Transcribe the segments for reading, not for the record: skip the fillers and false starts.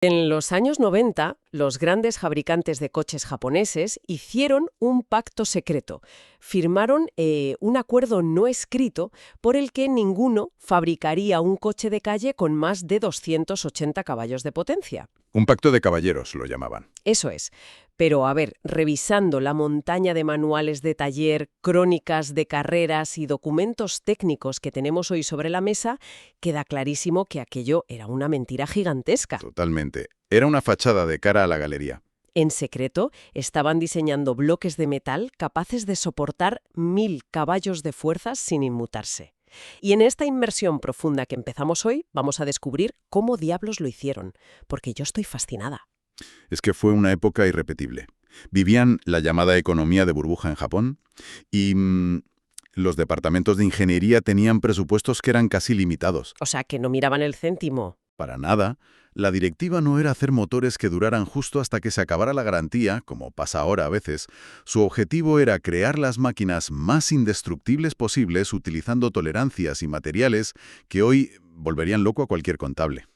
En los años 90, los grandes fabricantes de coches japoneses hicieron un pacto secreto. Firmaron un acuerdo no escrito por el que ninguno fabricaría un coche de calle con más de 280 caballos de potencia. Un pacto de caballeros lo llamaban. Eso es. Pero, a ver, revisando la montaña de manuales de taller, crónicas de carreras y documentos técnicos que tenemos hoy sobre la mesa, queda clarísimo que aquello era una mentira gigantesca. Totalmente. Era una fachada de cara a la galería. En secreto, estaban diseñando bloques de metal capaces de soportar 1000 caballos de fuerza sin inmutarse. Y en esta inmersión profunda que empezamos hoy, vamos a descubrir cómo diablos lo hicieron, porque yo estoy fascinada. Es que fue una época irrepetible. Vivían la llamada economía de burbuja en Japón y los departamentos de ingeniería tenían presupuestos que eran casi limitados. O sea, que no miraban el céntimo. Para nada. La directiva no era hacer motores que duraran justo hasta que se acabara la garantía, como pasa ahora a veces. Su objetivo era crear las máquinas más indestructibles posibles utilizando tolerancias y materiales que hoy volverían loco a cualquier contable.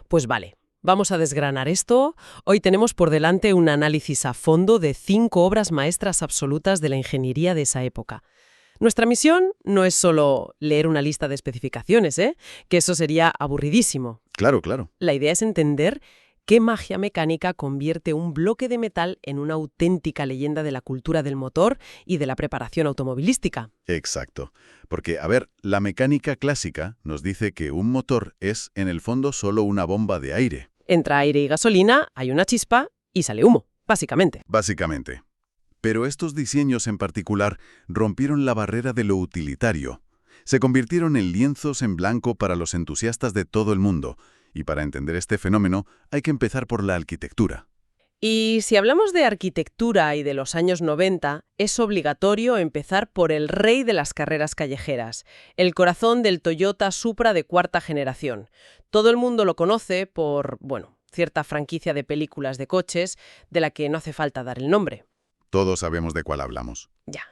Pues vale, vamos a desgranar esto. Hoy tenemos por delante un análisis a fondo de 5 obras maestras absolutas de la ingeniería de esa época. Nuestra misión no es solo leer una lista de especificaciones, que eso sería aburridísimo. Claro, claro. La idea es entender qué magia mecánica convierte un bloque de metal en una auténtica leyenda de la cultura del motor y de la preparación automovilística. Exacto. Porque, a ver, la mecánica clásica nos dice que un motor es, en el fondo, solo una bomba de aire. Entra aire y gasolina, hay una chispa y sale humo, básicamente. Básicamente. Pero estos diseños en particular rompieron la barrera de lo utilitario. Se convirtieron en lienzos en blanco para los entusiastas de todo el mundo. Y para entender este fenómeno hay que empezar por la arquitectura. Y si hablamos de arquitectura y de los años 90, es obligatorio empezar por el rey de las carreras callejeras, el corazón del Toyota Supra de cuarta generación. Todo el mundo lo conoce por, cierta franquicia de películas de coches de la que no hace falta dar el nombre. Todos sabemos de cuál hablamos. Ya.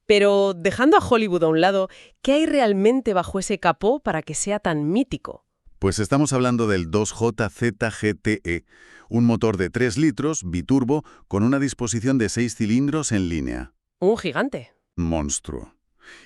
Pero dejando a Hollywood a un lado, ¿qué hay realmente bajo ese capó para que sea tan mítico? Pues estamos hablando del 2JZ GTE, un motor de 3 litros, biturbo, con una disposición de 6 cilindros en línea. Un gigante. Monstruo.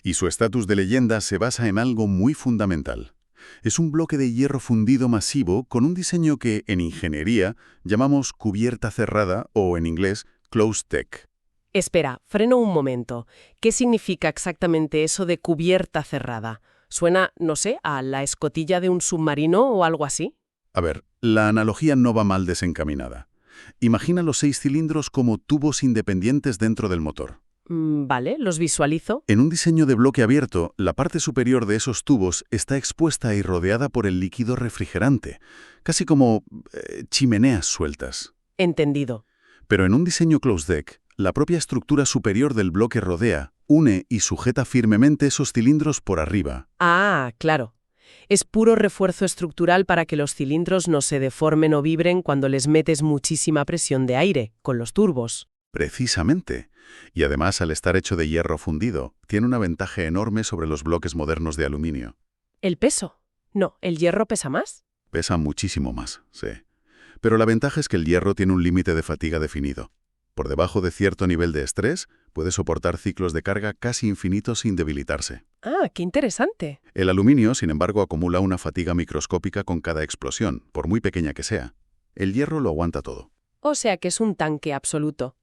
Y su estatus de leyenda se basa en algo muy fundamental. Es un bloque de hierro fundido masivo con un diseño que, en ingeniería, llamamos cubierta cerrada o, en inglés, closed deck. Espera, freno un momento. ¿Qué significa exactamente eso de cubierta cerrada? ¿Suena, no sé, a la escotilla de un submarino o algo así? A ver, la analogía no va mal desencaminada. Imagina los 6 cilindros como tubos independientes dentro del motor. Vale, los visualizo. En un diseño de bloque abierto, la parte superior de esos tubos está expuesta y rodeada por el líquido refrigerante, casi como chimeneas sueltas. Entendido. Pero en un diseño closed deck, la propia estructura superior del bloque rodea, une y sujeta firmemente esos cilindros por arriba. Ah, claro. Es puro refuerzo estructural para que los cilindros no se deformen o vibren cuando les metes muchísima presión de aire, con los turbos. Precisamente. Y además, al estar hecho de hierro fundido, tiene una ventaja enorme sobre los bloques modernos de aluminio. ¿El peso? No, ¿el hierro pesa más? Pesa muchísimo más, sí. Pero la ventaja es que el hierro tiene un límite de fatiga definido. Por debajo de cierto nivel de estrés, puede soportar ciclos de carga casi infinitos sin debilitarse. Ah, qué interesante. El aluminio, sin embargo, acumula una fatiga microscópica con cada explosión, por muy pequeña que sea. El hierro lo aguanta todo. O sea que es un tanque absoluto.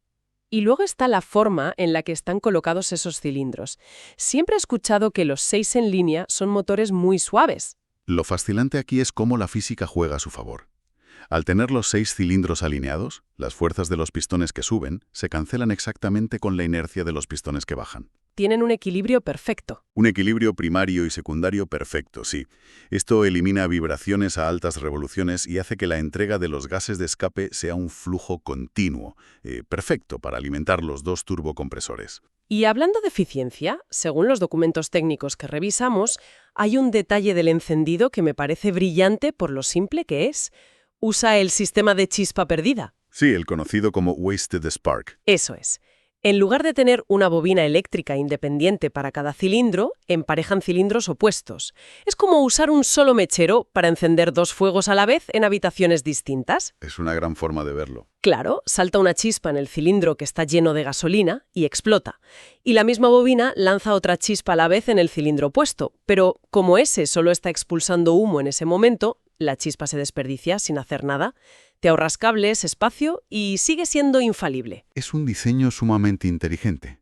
Y luego está la forma en la que están colocados esos cilindros. Siempre he escuchado que los 6 en línea son motores muy suaves. Lo fascinante aquí es cómo la física juega a su favor. Al tener los 6 cilindros alineados, las fuerzas de los pistones que suben se cancelan exactamente con la inercia de los pistones que bajan. Tienen un equilibrio perfecto. Un equilibrio primario y secundario perfecto, sí. Esto elimina vibraciones a altas revoluciones y hace que la entrega de los gases de escape sea un flujo continuo, perfecto para alimentar los 2 turbocompresores. Y hablando de eficiencia, según los documentos técnicos que revisamos, hay un detalle del encendido que me parece brillante por lo simple que es. Usa el sistema de chispa perdida. Sí, el conocido como Wasted Spark. Eso es. En lugar de tener una bobina eléctrica independiente para cada cilindro, emparejan cilindros opuestos. Es como usar un solo mechero para encender dos fuegos a la vez en habitaciones distintas. Es una gran forma de verlo. Claro, salta una chispa en el cilindro que está lleno de gasolina y explota. Y la misma bobina lanza otra chispa a la vez en el cilindro opuesto. Pero como ese solo está expulsando humo en ese momento, la chispa se desperdicia sin hacer nada. Te ahorras cables, espacio y sigue siendo infalible. Es un diseño sumamente inteligente.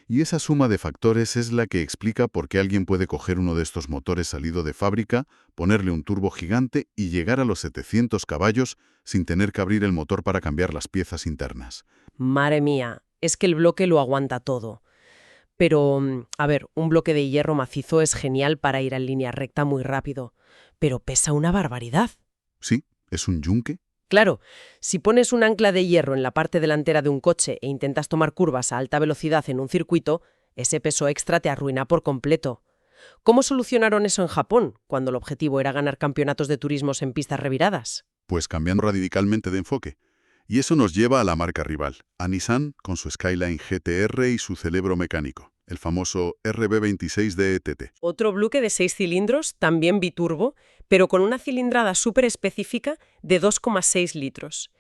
Y esa suma de factores es la que explica por qué alguien puede coger uno de estos motores salido de fábrica, ponerle un turbo gigante y llegar a los 700 caballos sin tener que abrir el motor para cambiar las piezas internas. Madre mía, es que el bloque lo aguanta todo. Pero, a ver, un bloque de hierro macizo es genial para ir en línea recta muy rápido, pero pesa una barbaridad. Sí, es un yunque. Claro, si pones un ancla de hierro en la parte delantera de un coche e intentas tomar curvas a alta velocidad en un circuito, ese peso extra te arruina por completo. ¿Cómo solucionaron eso en Japón, cuando el objetivo era ganar campeonatos de turismos en pistas reviradas? Pues cambiando radicalmente de enfoque. Y eso nos lleva a la marca rival, a Nissan con su Skyline GTR y su cerebro mecánico, el famoso RB26 DETT. Otro bloque de 6 cilindros, también biturbo, pero con una cilindrada súper específica de 2,6 litros.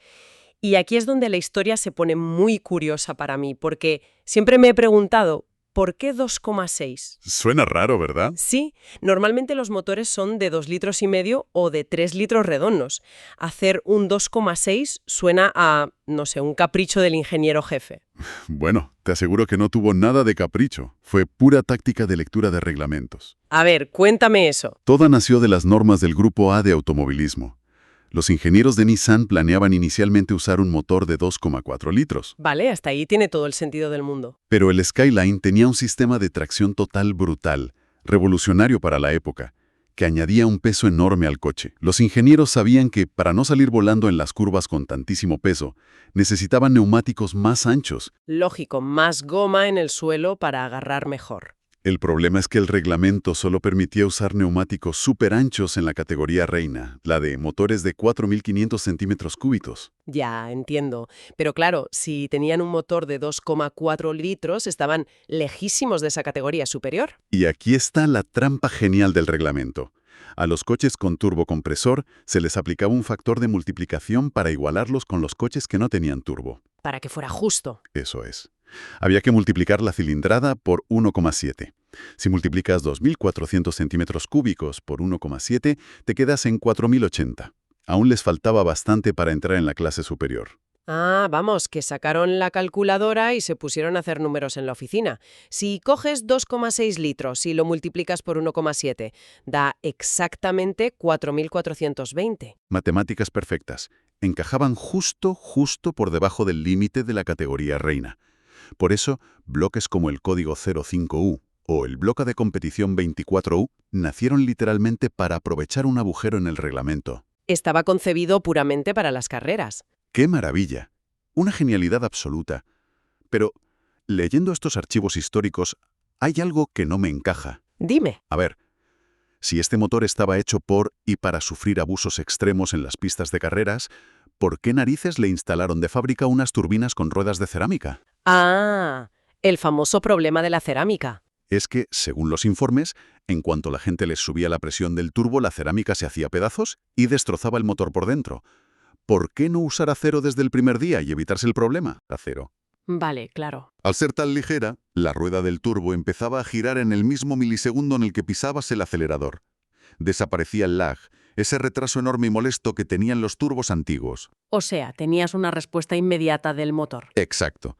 Y aquí es donde la historia se pone muy curiosa para mí, porque siempre me he preguntado, ¿por qué 2,6? Suena raro, ¿verdad? Sí, normalmente los motores son de 2,5 litros o de 3 litros redondos. Hacer un 2,6 suena a, no sé, un capricho del ingeniero jefe. Bueno, te aseguro que no tuvo nada de capricho. Fue pura táctica de lectura de reglamentos. A ver, cuéntame eso. Toda nació de las normas del Grupo A de automovilismo. Los ingenieros de Nissan planeaban inicialmente usar un motor de 2,4 litros. Vale, hasta ahí tiene todo el sentido del mundo. Pero el Skyline tenía un sistema de tracción total brutal, revolucionario para la época, que añadía un peso enorme al coche. Los ingenieros sabían que, para no salir volando en las curvas con tantísimo peso, necesitaban neumáticos más anchos. Lógico, más goma en el suelo para agarrar mejor. El problema es que el reglamento solo permitía usar neumáticos súper anchos en la categoría reina, la de motores de 4.500 centímetros cúbicos. Ya, entiendo. Pero claro, si tenían un motor de 2,4 litros, estaban lejísimos de esa categoría superior. Y aquí está la trampa genial del reglamento. A los coches con turbocompresor se les aplicaba un factor de multiplicación para igualarlos con los coches que no tenían turbo. Para que fuera justo. Eso es. Había que multiplicar la cilindrada por 1,7. Si multiplicas 2.400 centímetros cúbicos por 1,7, te quedas en 4.080. Aún les faltaba bastante para entrar en la clase superior. Ah, vamos, que sacaron la calculadora y se pusieron a hacer números en la oficina. Si coges 2,6 litros y lo multiplicas por 1,7, da exactamente 4.420. Matemáticas perfectas. Encajaban justo por debajo del límite de la categoría reina. Por eso, bloques como el código 05U o el bloque de competición 24U nacieron literalmente para aprovechar un agujero en el reglamento. Estaba concebido puramente para las carreras. ¡Qué maravilla! Una genialidad absoluta. Pero, leyendo estos archivos históricos, hay algo que no me encaja. Dime. A ver, si este motor estaba hecho por y para sufrir abusos extremos en las pistas de carreras, ¿por qué narices le instalaron de fábrica unas turbinas con ruedas de cerámica? Ah, el famoso problema de la cerámica. Es que, según los informes, en cuanto la gente les subía la presión del turbo, la cerámica se hacía pedazos y destrozaba el motor por dentro. ¿Por qué no usar acero desde el primer día y evitarse el problema? Acero. Vale, claro. Al ser tan ligera, la rueda del turbo empezaba a girar en el mismo milisegundo en el que pisabas el acelerador. Desaparecía el lag, ese retraso enorme y molesto que tenían los turbos antiguos. O sea, tenías una respuesta inmediata del motor. Exacto.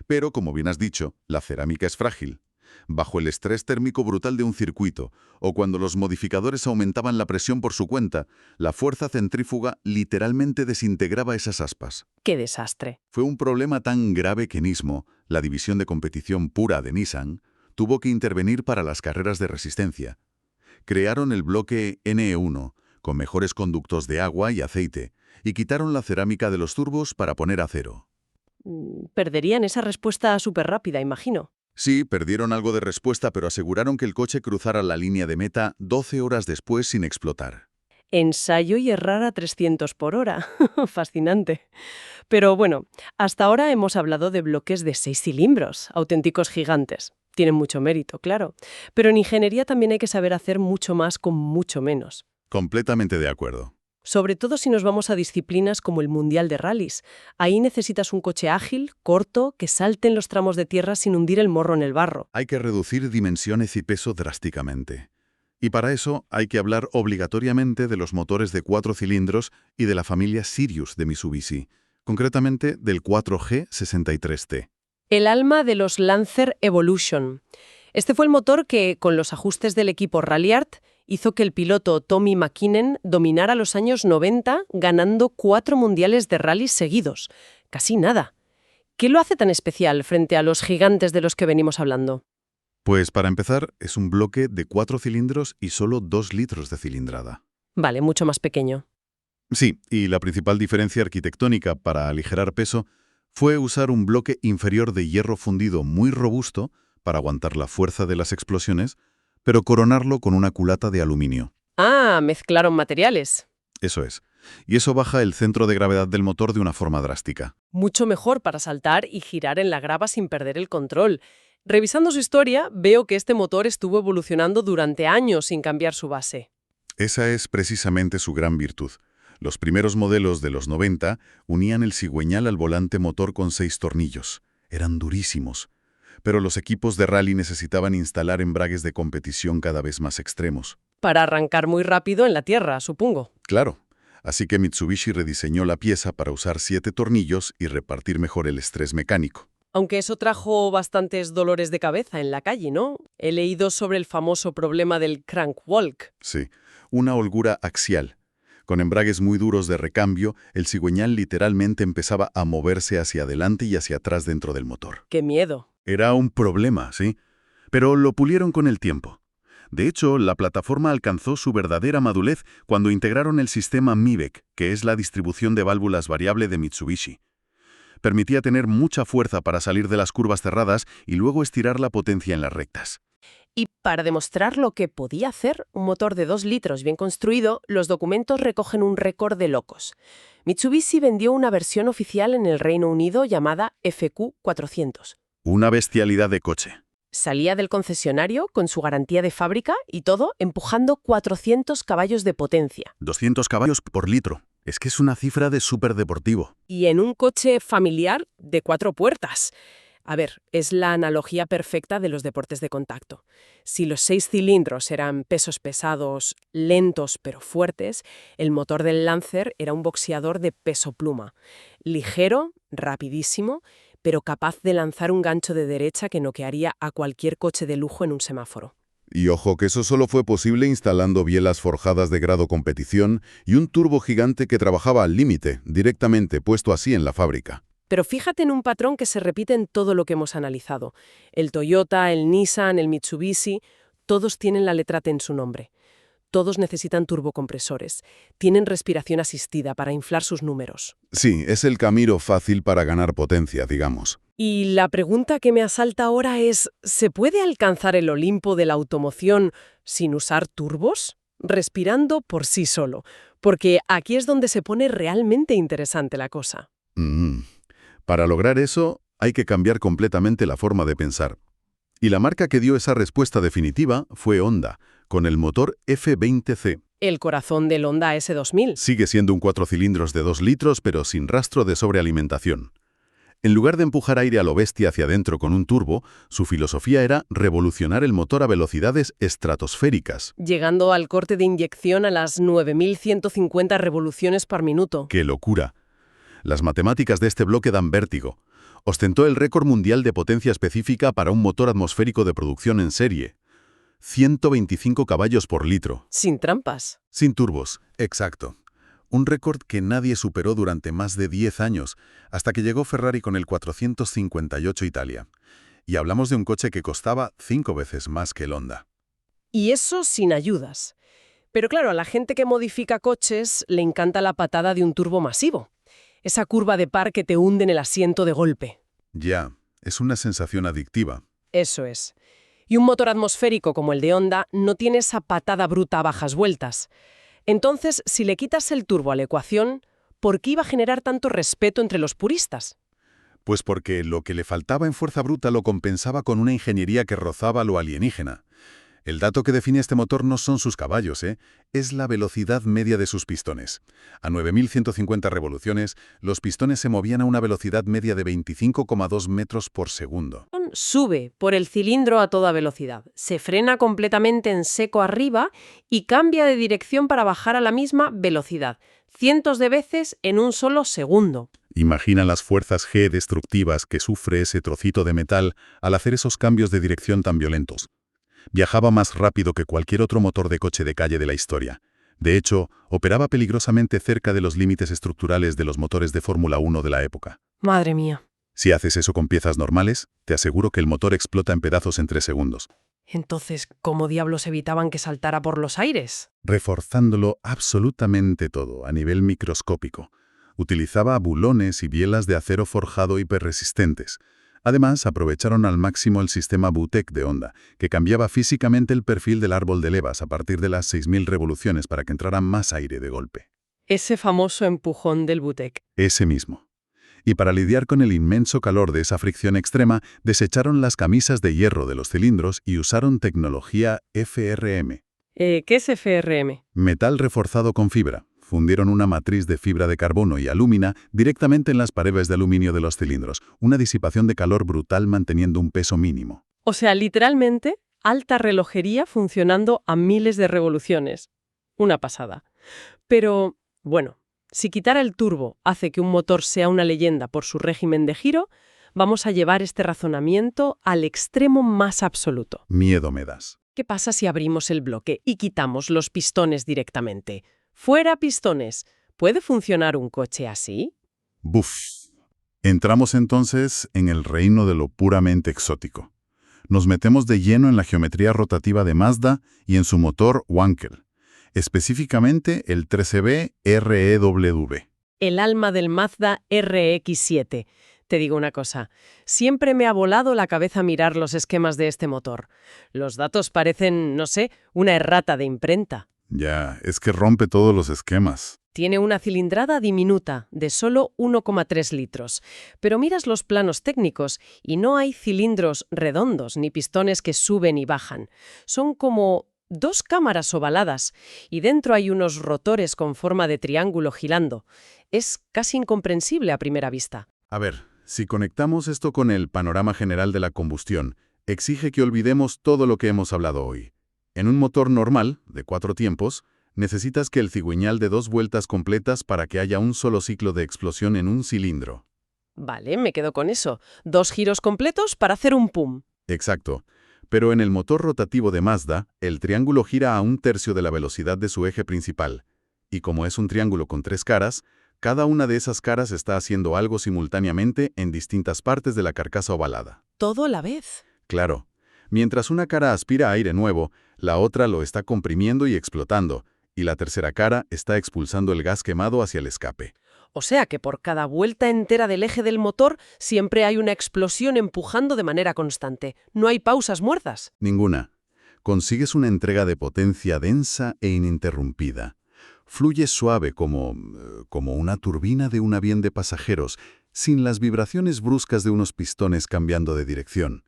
Pero, como bien has dicho, la cerámica es frágil. Bajo el estrés térmico brutal de un circuito, o cuando los modificadores aumentaban la presión por su cuenta, la fuerza centrífuga literalmente desintegraba esas aspas. ¡Qué desastre! Fue un problema tan grave que Nismo, la división de competición pura de Nissan, tuvo que intervenir para las carreras de resistencia. Crearon el bloque NE1, con mejores conductos de agua y aceite, y quitaron la cerámica de los turbos para poner acero. Perderían esa respuesta súper rápida, imagino. Sí, perdieron algo de respuesta, pero aseguraron que el coche cruzara la línea de meta 12 horas después sin explotar. Ensayo y errar a 300 por hora. Fascinante. Pero bueno, hasta ahora hemos hablado de bloques de 6 cilindros, auténticos gigantes. Tienen mucho mérito, claro. Pero en ingeniería también hay que saber hacer mucho más con mucho menos. Completamente de acuerdo. Sobre todo si nos vamos a disciplinas como el Mundial de Rallys. Ahí necesitas un coche ágil, corto, que salte en los tramos de tierra sin hundir el morro en el barro. Hay que reducir dimensiones y peso drásticamente. Y para eso hay que hablar obligatoriamente de los motores de 4 cilindros y de la familia Sirius de Mitsubishi, concretamente del 4G63T. El alma de los Lancer Evolution. Este fue el motor que, con los ajustes del equipo Ralliart, hizo que el piloto Tommy McKinnon dominara los años 90, ganando 4 mundiales de rally seguidos. Casi nada. ¿Qué lo hace tan especial frente a los gigantes de los que venimos hablando? Pues para empezar, es un bloque de 4 cilindros y solo 2 litros de cilindrada. Vale, mucho más pequeño. Sí, y la principal diferencia arquitectónica para aligerar peso fue usar un bloque inferior de hierro fundido muy robusto para aguantar la fuerza de las explosiones, pero coronarlo con una culata de aluminio. Ah, mezclaron materiales. Eso es. Y eso baja el centro de gravedad del motor de una forma drástica. Mucho mejor para saltar y girar en la grava sin perder el control. Revisando su historia, veo que este motor estuvo evolucionando durante años sin cambiar su base. Esa es precisamente su gran virtud. Los primeros modelos de los 90 unían el cigüeñal al volante motor con 6 tornillos. Eran durísimos. Pero los equipos de rally necesitaban instalar embragues de competición cada vez más extremos. Para arrancar muy rápido en la tierra, supongo. Claro. Así que Mitsubishi rediseñó la pieza para usar 7 tornillos y repartir mejor el estrés mecánico. Aunque eso trajo bastantes dolores de cabeza en la calle, ¿no? He leído sobre el famoso problema del crankwalk. Sí, una holgura axial. Con embragues muy duros de recambio, el cigüeñal literalmente empezaba a moverse hacia adelante y hacia atrás dentro del motor. ¡Qué miedo! Era un problema, sí, pero lo pulieron con el tiempo. De hecho, la plataforma alcanzó su verdadera madurez cuando integraron el sistema MIVEC, que es la distribución de válvulas variable de Mitsubishi. Permitía tener mucha fuerza para salir de las curvas cerradas y luego estirar la potencia en las rectas. Y para demostrar lo que podía hacer un motor de 2 litros bien construido, los documentos recogen un récord de locos. Mitsubishi vendió una versión oficial en el Reino Unido llamada FQ400. Una bestialidad de coche. Salía del concesionario con su garantía de fábrica y todo empujando 400 caballos de potencia. 200 caballos por litro. Es que es una cifra de superdeportivo. Y en un coche familiar de 4 puertas. A ver, es la analogía perfecta de los deportes de contacto. Si los 6 cilindros eran pesos pesados, lentos pero fuertes, el motor del Lancer era un boxeador de peso pluma. Ligero, rapidísimo, pero capaz de lanzar un gancho de derecha que noquearía a cualquier coche de lujo en un semáforo. Y ojo que eso solo fue posible instalando bielas forjadas de grado competición y un turbo gigante que trabajaba al límite, directamente puesto así en la fábrica. Pero fíjate en un patrón que se repite en todo lo que hemos analizado. El Toyota, el Nissan, el Mitsubishi, todos tienen la letra T en su nombre. Todos necesitan turbocompresores. Tienen respiración asistida para inflar sus números. Sí, es el camino fácil para ganar potencia, digamos. Y la pregunta que me asalta ahora es, ¿se puede alcanzar el Olimpo de la automoción sin usar turbos? Respirando por sí solo. Porque aquí es donde se pone realmente interesante la cosa. Para lograr eso, hay que cambiar completamente la forma de pensar. Y la marca que dio esa respuesta definitiva fue Honda, con el motor F20C. El corazón del Honda S2000. Sigue siendo un 4 cilindros de 2 litros, pero sin rastro de sobrealimentación. En lugar de empujar aire a lo bestia hacia adentro con un turbo, su filosofía era revolucionar el motor a velocidades estratosféricas. Llegando al corte de inyección a las 9.150 revoluciones por minuto. ¡Qué locura! Las matemáticas de este bloque dan vértigo. Ostentó el récord mundial de potencia específica para un motor atmosférico de producción en serie. 125 caballos por litro. Sin trampas. Sin turbos, exacto. Un récord que nadie superó durante más de 10 años, hasta que llegó Ferrari con el 458 Italia. Y hablamos de un coche que costaba 5 veces más que el Honda. Y eso sin ayudas. Pero claro, a la gente que modifica coches le encanta la patada de un turbo masivo. Esa curva de par que te hunde en el asiento de golpe. Ya, es una sensación adictiva. Eso es. Y un motor atmosférico como el de Honda no tiene esa patada bruta a bajas vueltas. Entonces, si le quitas el turbo a la ecuación, ¿por qué iba a generar tanto respeto entre los puristas? Pues porque lo que le faltaba en fuerza bruta lo compensaba con una ingeniería que rozaba lo alienígena. El dato que define este motor no son sus caballos, es la velocidad media de sus pistones. A 9.150 revoluciones, los pistones se movían a una velocidad media de 25,2 metros por segundo. Sube por el cilindro a toda velocidad, se frena completamente en seco arriba y cambia de dirección para bajar a la misma velocidad, cientos de veces en un solo segundo. Imagina las fuerzas G destructivas que sufre ese trocito de metal al hacer esos cambios de dirección tan violentos. Viajaba más rápido que cualquier otro motor de coche de calle de la historia. De hecho, operaba peligrosamente cerca de los límites estructurales de los motores de Fórmula 1 de la época. Madre mía. Si haces eso con piezas normales, te aseguro que el motor explota en pedazos en 3 segundos. Entonces, ¿cómo diablos evitaban que saltara por los aires? Reforzándolo absolutamente todo, a nivel microscópico. Utilizaba bulones y bielas de acero forjado hiperresistentes. Además, aprovecharon al máximo el sistema Butec de Honda, que cambiaba físicamente el perfil del árbol de levas a partir de las 6.000 revoluciones para que entrara más aire de golpe. Ese famoso empujón del Butec. Ese mismo. Y para lidiar con el inmenso calor de esa fricción extrema, desecharon las camisas de hierro de los cilindros y usaron tecnología FRM. ¿Qué es FRM? Metal reforzado con fibra. Fundieron una matriz de fibra de carbono y alúmina directamente en las paredes de aluminio de los cilindros, una disipación de calor brutal manteniendo un peso mínimo. O sea, literalmente, alta relojería funcionando a miles de revoluciones. Una pasada. Pero, bueno, si quitar el turbo hace que un motor sea una leyenda por su régimen de giro, vamos a llevar este razonamiento al extremo más absoluto. Miedo me das. ¿Qué pasa si abrimos el bloque y quitamos los pistones directamente? ¡Fuera pistones! ¿Puede funcionar un coche así? ¡Buf! Entramos entonces en el reino de lo puramente exótico. Nos metemos de lleno en la geometría rotativa de Mazda y en su motor Wankel, específicamente el 13B REW. El alma del Mazda RX-7. Te digo una cosa, siempre me ha volado la cabeza mirar los esquemas de este motor. Los datos parecen, no sé, una errata de imprenta. Ya, es que rompe todos los esquemas. Tiene una cilindrada diminuta, de solo 1,3 litros. Pero miras los planos técnicos y no hay cilindros redondos ni pistones que suben y bajan. Son como dos cámaras ovaladas y dentro hay unos rotores con forma de triángulo girando. Es casi incomprensible a primera vista. A ver, si conectamos esto con el panorama general de la combustión, exige que olvidemos todo lo que hemos hablado hoy. En un motor normal, de 4 tiempos, necesitas que el cigüeñal dé 2 vueltas completas para que haya un solo ciclo de explosión en un cilindro. Vale, me quedo con eso. 2 giros completos para hacer un pum. Exacto. Pero en el motor rotativo de Mazda, el triángulo gira a 1/3 de la velocidad de su eje principal. Y como es un triángulo con 3 caras, cada una de esas caras está haciendo algo simultáneamente en distintas partes de la carcasa ovalada. Todo a la vez. Claro. Mientras una cara aspira aire nuevo, la otra lo está comprimiendo y explotando, y la tercera cara está expulsando el gas quemado hacia el escape. O sea que por cada vuelta entera del eje del motor siempre hay una explosión empujando de manera constante. No hay pausas muertas. Ninguna. Consigues una entrega de potencia densa e ininterrumpida. Fluye suave como una turbina de un avión de pasajeros, sin las vibraciones bruscas de unos pistones cambiando de dirección.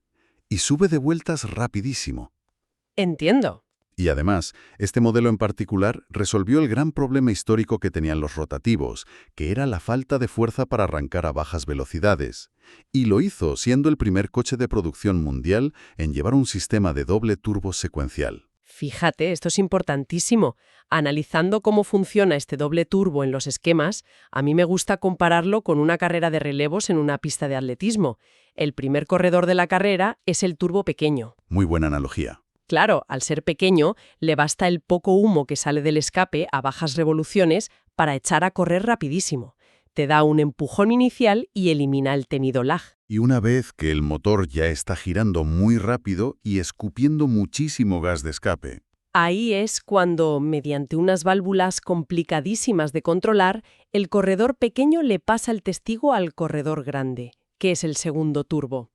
Y sube de vueltas rapidísimo. Entiendo. Y además, este modelo en particular resolvió el gran problema histórico que tenían los rotativos, que era la falta de fuerza para arrancar a bajas velocidades. Y lo hizo siendo el primer coche de producción mundial en llevar un sistema de doble turbo secuencial. Fíjate, esto es importantísimo. Analizando cómo funciona este doble turbo en los esquemas, a mí me gusta compararlo con una carrera de relevos en una pista de atletismo. El primer corredor de la carrera es el turbo pequeño. Muy buena analogía. Claro, al ser pequeño, le basta el poco humo que sale del escape a bajas revoluciones para echar a correr rapidísimo. Te da un empujón inicial y elimina el temido lag. Y una vez que el motor ya está girando muy rápido y escupiendo muchísimo gas de escape. Ahí es cuando, mediante unas válvulas complicadísimas de controlar, el corredor pequeño le pasa el testigo al corredor grande, que es el segundo turbo.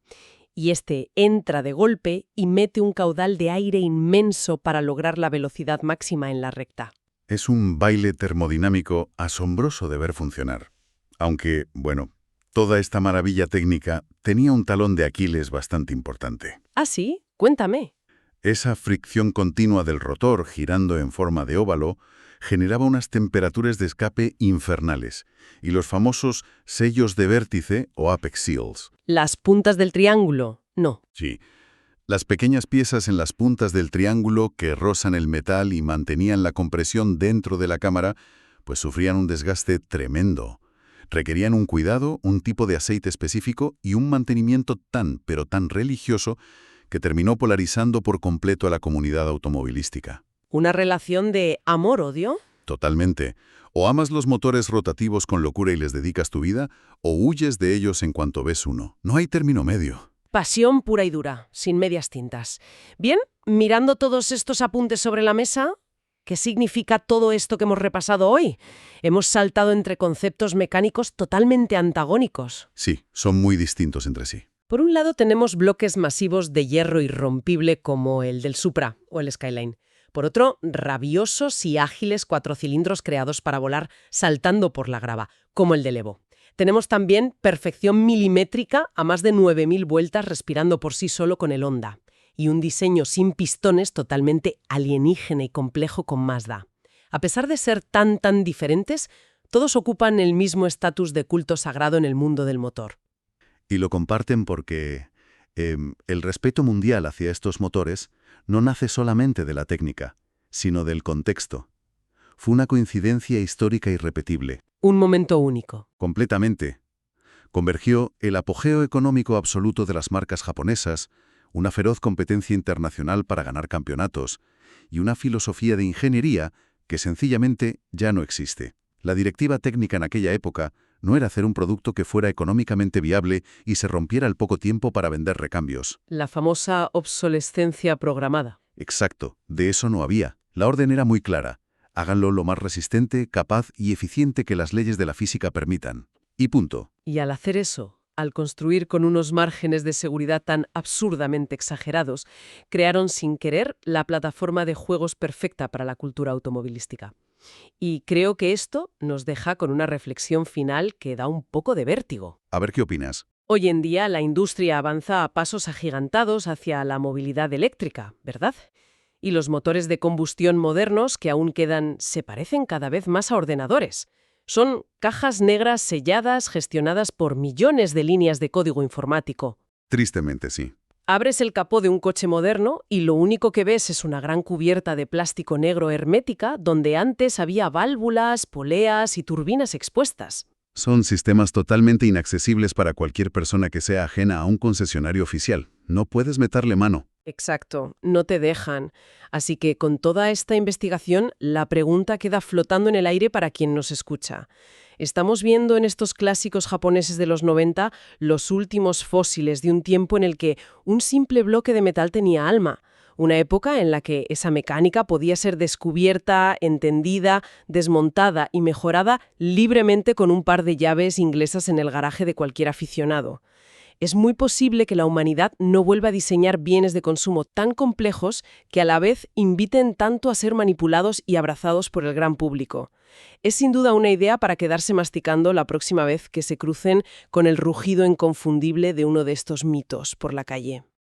Y este entra de golpe y mete un caudal de aire inmenso para lograr la velocidad máxima en la recta. Es un baile termodinámico asombroso de ver funcionar. Aunque, bueno, toda esta maravilla técnica tenía un talón de Aquiles bastante importante. ¿Ah, sí? Cuéntame. Esa fricción continua del rotor girando en forma de óvalo generaba unas temperaturas de escape infernales y los famosos sellos de vértice o apex seals. ¿Las puntas del triángulo? No. Sí, las pequeñas piezas en las puntas del triángulo que rozan el metal y mantenían la compresión dentro de la cámara, pues sufrían un desgaste tremendo. Requerían un cuidado, un tipo de aceite específico y un mantenimiento pero tan religioso que terminó polarizando por completo a la comunidad automovilística. ¿Una relación de amor-odio? Totalmente. O amas los motores rotativos con locura y les dedicas tu vida, o huyes de ellos en cuanto ves uno. No hay término medio. Pasión pura y dura, sin medias tintas. Bien, mirando todos estos apuntes sobre la mesa, ¿qué significa todo esto que hemos repasado hoy? Hemos saltado entre conceptos mecánicos totalmente antagónicos. Sí, son muy distintos entre sí. Por un lado tenemos bloques masivos de hierro irrompible como el del Supra o el Skyline. Por otro, rabiosos y ágiles 4 cilindros creados para volar saltando por la grava, como el del Evo. Tenemos también perfección milimétrica a más de 9.000 vueltas respirando por sí solo con el Honda. Y un diseño sin pistones totalmente alienígena y complejo con Mazda. A pesar de ser tan diferentes, todos ocupan el mismo estatus de culto sagrado en el mundo del motor. Y lo comparten porque el respeto mundial hacia estos motores no nace solamente de la técnica, sino del contexto. Fue una coincidencia histórica irrepetible. Un momento único. Completamente. Convergió el apogeo económico absoluto de las marcas japonesas, una feroz competencia internacional para ganar campeonatos y una filosofía de ingeniería que sencillamente ya no existe. La directiva técnica en aquella época no era hacer un producto que fuera económicamente viable y se rompiera al poco tiempo para vender recambios. La famosa obsolescencia programada. Exacto, de eso no había. La orden era muy clara. Háganlo lo más resistente, capaz y eficiente que las leyes de la física permitan. Y punto. Y al hacer eso, al construir con unos márgenes de seguridad tan absurdamente exagerados, crearon sin querer la plataforma de juegos perfecta para la cultura automovilística. Y creo que esto nos deja con una reflexión final que da un poco de vértigo. A ver qué opinas. Hoy en día la industria avanza a pasos agigantados hacia la movilidad eléctrica, ¿verdad? Y los motores de combustión modernos que aún quedan se parecen cada vez más a ordenadores. Son cajas negras selladas gestionadas por millones de líneas de código informático. Tristemente sí. Abres el capó de un coche moderno y lo único que ves es una gran cubierta de plástico negro hermética donde antes había válvulas, poleas y turbinas expuestas. Son sistemas totalmente inaccesibles para cualquier persona que sea ajena a un concesionario oficial. No puedes meterle mano. Exacto, no te dejan. Así que con toda esta investigación, la pregunta queda flotando en el aire para quien nos escucha. Estamos viendo en estos clásicos japoneses de los 90 los últimos fósiles de un tiempo en el que un simple bloque de metal tenía alma. Una época en la que esa mecánica podía ser descubierta, entendida, desmontada y mejorada libremente con un par de llaves inglesas en el garaje de cualquier aficionado. Es muy posible que la humanidad no vuelva a diseñar bienes de consumo tan complejos que a la vez inviten tanto a ser manipulados y abrazados por el gran público. Es sin duda una idea para quedarse masticando la próxima vez que se crucen con el rugido inconfundible de uno de estos mitos por la calle.